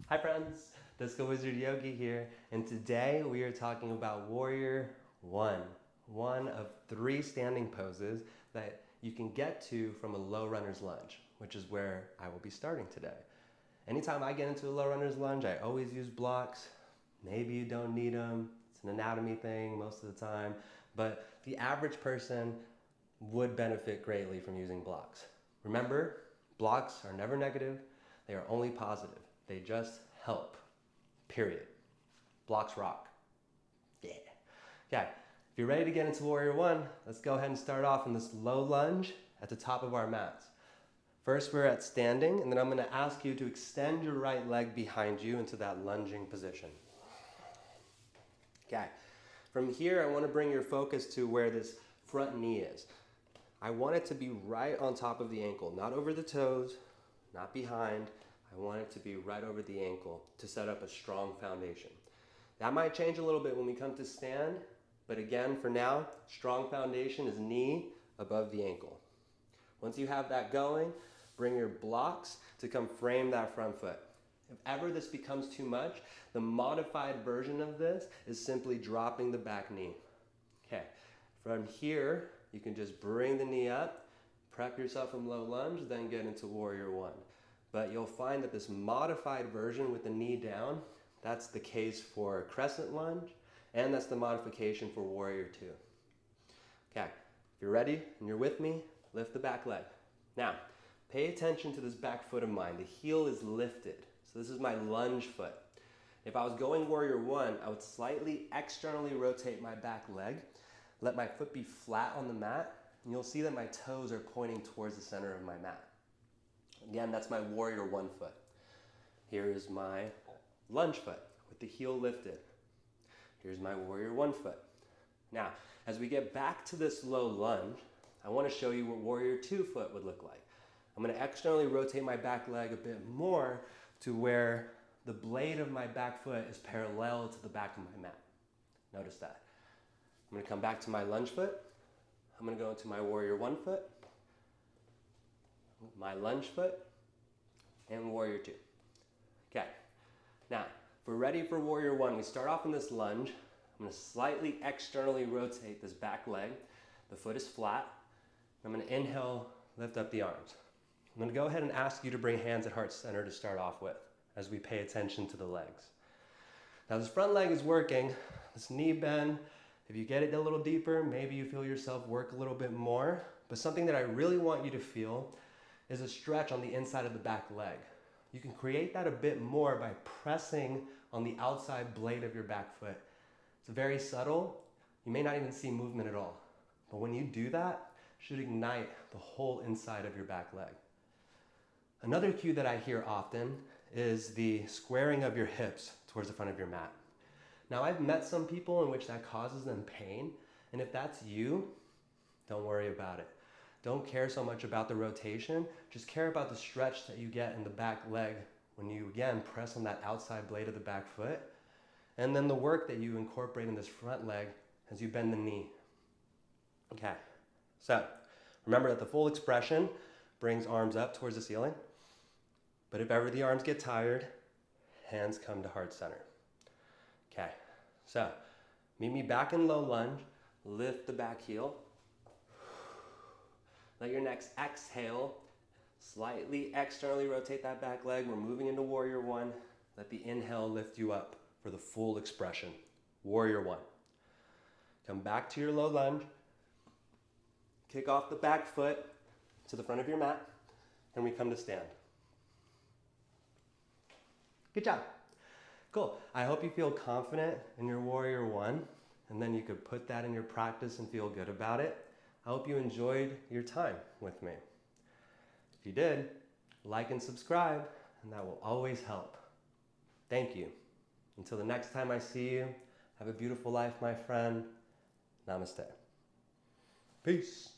Hi friends, DiskoWizardYogi here, and today we are talking about Warrior 1, one of 3 standing poses that you can get to from a low runner's lunge, which is where I will be starting today. Anytime I get into a low runner's lunge, I always use blocks. Maybe you don't need them, it's an anatomy thing most of the time, but the average person would benefit greatly from using blocks. Remember, blocks are never negative, they are only positive. They just help, period. Blocks rock. Yeah. Okay, if you're ready to get into Warrior 1, let's go ahead and start off in this low lunge at the top of our mats. First, we're at standing, and then I'm gonna ask you to extend your right leg behind you into that lunging position. Okay, from here, I wanna bring your focus to where this front knee is. I want it to be right on top of the ankle, not over the toes, not behind. I want it to be right over the ankle to set up a strong foundation. That might change a little bit when we come to stand, but again, for now, strong foundation is knee above the ankle. Once you have that going, bring your blocks to come frame that front foot. If ever this becomes too much, the modified version of this is simply dropping the back knee. Okay, from here, you can just bring the knee up, prep yourself from low lunge, then get into Warrior 1. But you'll find that this modified version with the knee down, that's the case for crescent lunge, and that's the modification for Warrior 2. Okay, if you're ready and you're with me, lift the back leg. Now, pay attention to this back foot of mine. The heel is lifted, so this is my lunge foot. If I was going Warrior 1, I would slightly externally rotate my back leg, let my foot be flat on the mat, and you'll see that my toes are pointing towards the center of my mat. Again, that's my Warrior 1 foot. Here is my lunge foot with the heel lifted. Here's my Warrior 1 foot. Now, as we get back to this low lunge, I want to show you what Warrior 2 foot would look like. I'm going to externally rotate my back leg a bit more to where the blade of my back foot is parallel to the back of my mat. Notice that. I'm going to come back to my lunge foot. I'm going to go into my Warrior 1 foot, my lunge foot, and Warrior 2. Okay, now, if we're ready for Warrior 1, we start off in this lunge. I'm going to slightly externally rotate this back leg. The foot is flat. I'm going to inhale, lift up the arms. I'm going to go ahead and ask you to bring hands at heart center to start off with as we pay attention to the legs. Now, this front leg is working. This knee bend, if you get it a little deeper, maybe you feel yourself work a little bit more. But something that I really want you to feel is a stretch on the inside of the back leg. You can create that a bit more by pressing on the outside blade of your back foot. It's very subtle. You may not even see movement at all. But when you do that, it should ignite the whole inside of your back leg. Another cue that I hear often is the squaring of your hips towards the front of your mat. Now, I've met some people in which that causes them pain, and if that's you, don't worry about it. Don't care so much about the rotation, just care about the stretch that you get in the back leg when you, again, press on that outside blade of the back foot, and then the work that you incorporate in this front leg as you bend the knee. Okay, so remember that the full expression brings arms up towards the ceiling, but if ever the arms get tired, hands come to heart center. Okay, so meet me back in low lunge, lift the back heel. Let your next exhale, slightly externally rotate that back leg. We're moving into Warrior 1. Let the inhale lift you up for the full expression. Warrior 1. Come back to your low lunge. Kick off the back foot to the front of your mat, and we come to stand. Good job. Cool. I hope you feel confident in your Warrior 1, and then you could put that in your practice and feel good about it. I hope you enjoyed your time with me. If you did, like and subscribe, and that will always help. Thank you. Until the next time I see you, have a beautiful life, my friend. Namaste. Peace.